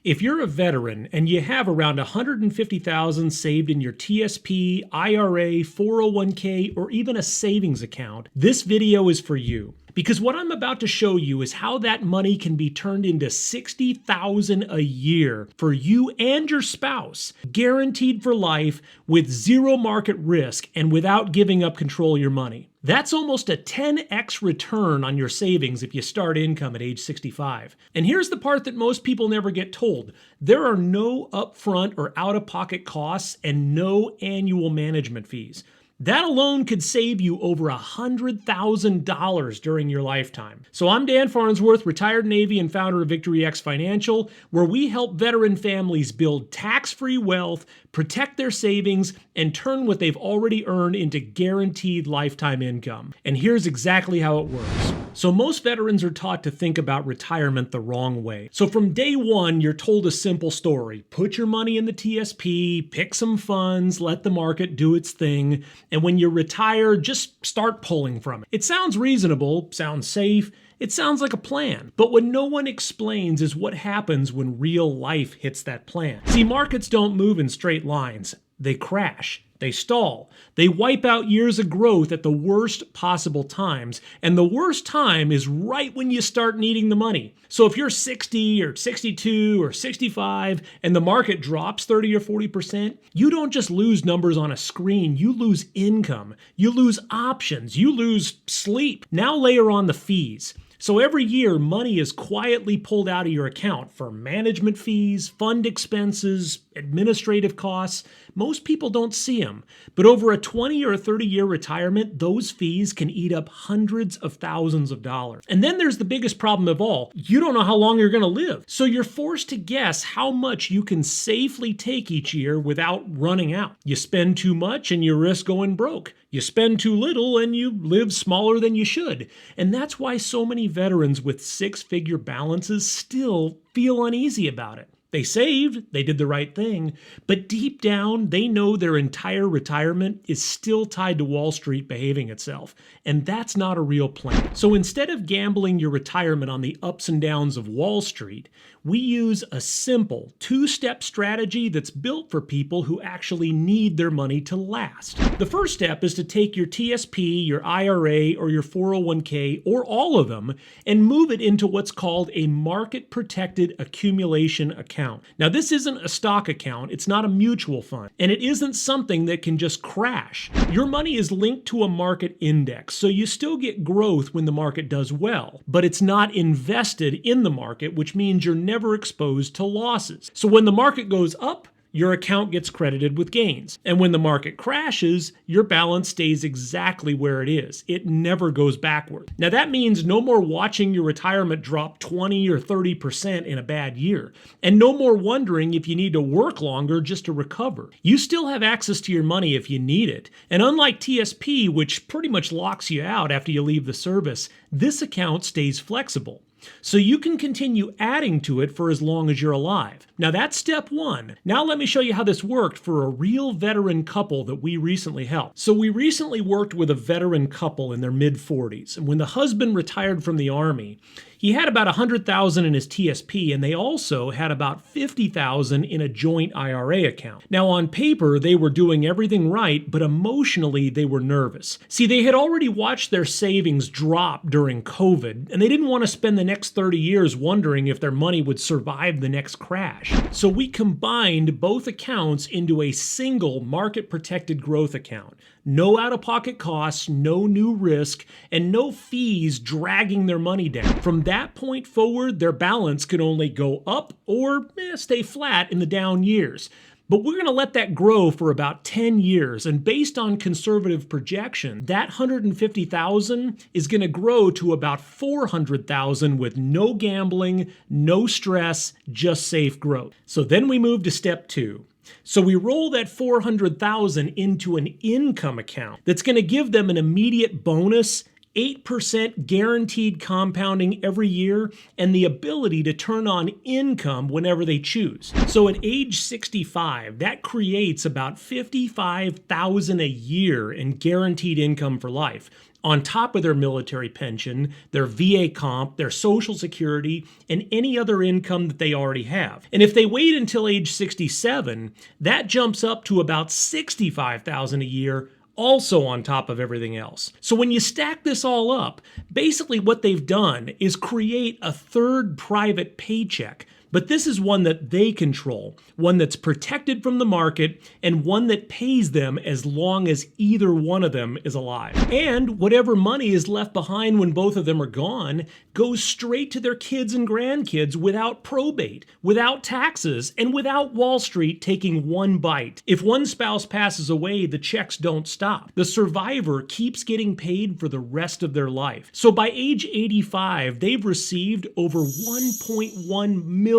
If you're a veteran and you have around $150,000 saved in your TSP, IRA, 401k, or even a savings account, this video is for you. Because what I'm about to show you is how that money can be turned into $60,000 a year for you and your spouse, guaranteed for life with zero market risk and without giving up control of your money. That's almost a 10x return on your savings if you start income at age 65. And here's the part that most people never get told. There are no upfront or out-of-pocket costs and no annual management fees. That alone could save you over $100,000 during your lifetime. So I'm Dan Farnsworth, retired Navy and founder of Victory X Financial, where we help veteran families build tax-free wealth, protect their savings, and turn what they've already earned into guaranteed lifetime income. And here's exactly how it works. So most veterans are taught to think about retirement the wrong way. So from day one, you're told a simple story. Put your money in the TSP, pick some funds, let the market do its thing, and when you retire, just start pulling from it. It sounds reasonable, sounds safe, it sounds like a plan. But what no one explains is what happens when real life hits that plan. See, markets don't move in straight lines. They crash. They stall. They wipe out years of growth at the worst possible times. And the worst time is right when you start needing the money. So if you're 60 or 62 or 65 and the market drops 30 or 40%, you don't just lose numbers on a screen. You lose income. You lose options. You lose sleep. Now layer on the fees. So every year, money is quietly pulled out of your account for management fees, fund expenses, administrative costs. Most people don't see them. But over a 20 or 30-year retirement, those fees can eat up hundreds of thousands of dollars. And then there's the biggest problem of all. You don't know how long you're going to live. So you're forced to guess how much you can safely take each year without running out. You spend too much and you risk going broke. You spend too little and you live smaller than you should. And that's why so many veterans with six-figure balances still feel uneasy about it. They saved, they did the right thing, but deep down, they know their entire retirement is still tied to Wall Street behaving itself, and that's not a real plan. So instead of gambling your retirement on the ups and downs of Wall Street, we use a simple two-step strategy that's built for people who actually need their money to last. The first step is to take your TSP, your IRA, or your 401k, or all of them, and move it into what's called a market-protected accumulation account. Now, this isn't a stock account, it's not a mutual fund, and it isn't something that can just crash. Your money is linked to a market index, so you still get growth when the market does well, but it's not invested in the market, which means you're never exposed to losses. So when the market goes up, your account gets credited with gains. And when the market crashes, your balance stays exactly where it is. It never goes backward. Now that means no more watching your retirement drop 20 or 30% in a bad year, and no more wondering if you need to work longer just to recover. You still have access to your money if you need it. And unlike TSP, which pretty much locks you out after you leave the service, this account stays flexible. So you can continue adding to it for as long as you're alive. Now that's step one. Now let me show you how this worked for a real veteran couple that we recently helped. So we recently worked with a veteran couple in their mid-40s, and when the husband retired from the Army, he had about $100,000 in his TSP, and they also had about $50,000 in a joint IRA account. Now on paper, they were doing everything right, but emotionally they were nervous. See, they had already watched their savings drop during COVID, and they didn't want to spend the next 30 years wondering if their money would survive the next crash. So we combined both accounts into a single market-protected growth account. No out-of-pocket costs, no new risk, and no fees dragging their money down. From that point forward, their balance could only go up or stay flat in the down years. But we're going to let that grow for about 10 years, and based on conservative projection, that $150,000 is going to grow to about $400,000 with no gambling, no stress, just safe growth. So then we move to step two. So we roll that $400,000 into an income account that's going to give them an immediate bonus 8% guaranteed compounding every year, and the ability to turn on income whenever they choose. So at age 65, that creates about $55,000 a year in guaranteed income for life, on top of their military pension, their VA comp, their Social Security, and any other income that they already have. And if they wait until age 67, that jumps up to about $65,000 a year, also on top of everything else. So when you stack this all up, basically what they've done is create a third private paycheck. But this is one that they control, one that's protected from the market, and one that pays them as long as either one of them is alive. And whatever money is left behind when both of them are gone goes straight to their kids and grandkids without probate, without taxes, and without Wall Street taking one bite. If one spouse passes away, the checks don't stop. The survivor keeps getting paid for the rest of their life. So by age 85, they've received over $1.1 million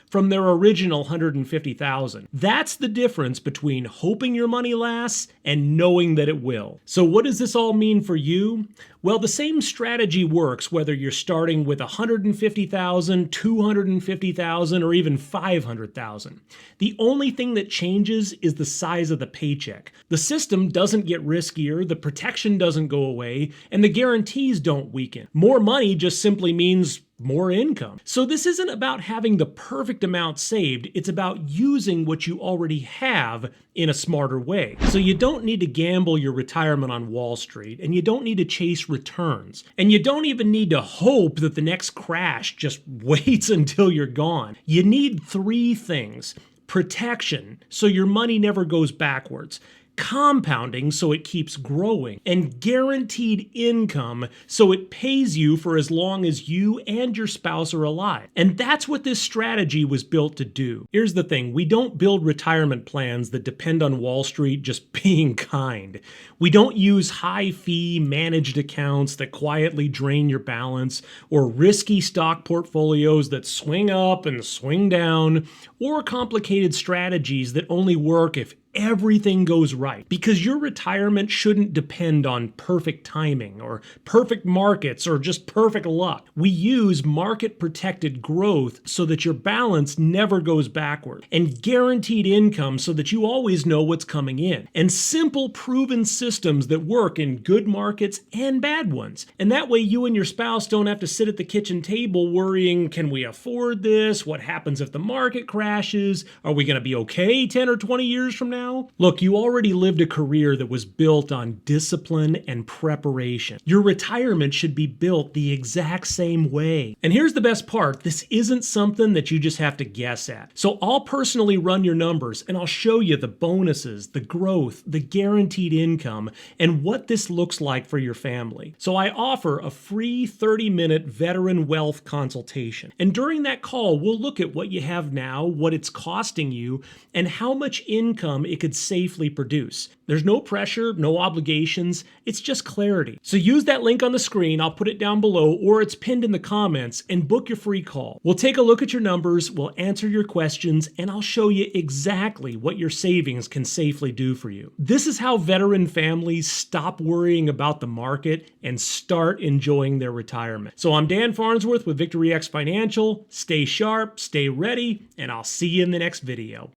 from their original $150,000. That's the difference between hoping your money lasts and knowing that it will. So what does this all mean for you? Well, the same strategy works whether you're starting with $150,000, $250,000, or even $500,000. The only thing that changes is the size of the paycheck. The system doesn't get riskier, the protection doesn't go away, and the guarantees don't weaken. More money just simply means more income. So this isn't about having the perfect amount saved, it's about using what you already have in a smarter way. So you don't need to gamble your retirement on Wall Street, and you don't need to chase returns, and you don't even need to hope that the next crash just waits until you're gone. You need three things: protection, so your money never goes backwards; compounding, so it keeps growing; and guaranteed income, so it pays you for as long as you and your spouse are alive. And that's what this strategy was built to do. Here's the thing: we don't build retirement plans that depend on Wall Street just being kind. We don't use high-fee managed accounts that quietly drain your balance, or risky stock portfolios that swing up and swing down, or complicated strategies that only work if everything goes right. Because your retirement shouldn't depend on perfect timing or perfect markets or just perfect luck. We use market-protected growth so that your balance never goes backward, and guaranteed income so that you always know what's coming in, and simple, proven systems that work in good markets and bad ones. And that way you and your spouse don't have to sit at the kitchen table worrying, can we afford this? What happens if the market crashes? Are we going to be okay 10 or 20 years from now? Look, you already lived a career that was built on discipline and preparation. Your retirement should be built the exact same way. And here's the best part: this isn't something that you just have to guess at. So I'll personally run your numbers, and I'll show you the bonuses, the growth, the guaranteed income, and what this looks like for your family. So I offer a free 30-minute veteran wealth consultation. And during that call, we'll look at what you have now, what it's costing you, and how much income it could safely produce. There's no pressure, no obligations, it's just clarity. So use that link on the screen, I'll put it down below, or it's pinned in the comments, and book your free call. We'll take a look at your numbers, we'll answer your questions, and I'll show you exactly what your savings can safely do for you. This is how veteran families stop worrying about the market and start enjoying their retirement. So I'm Dan Farnsworth with Victory X Financial. Stay sharp, stay ready, and I'll see you in the next video.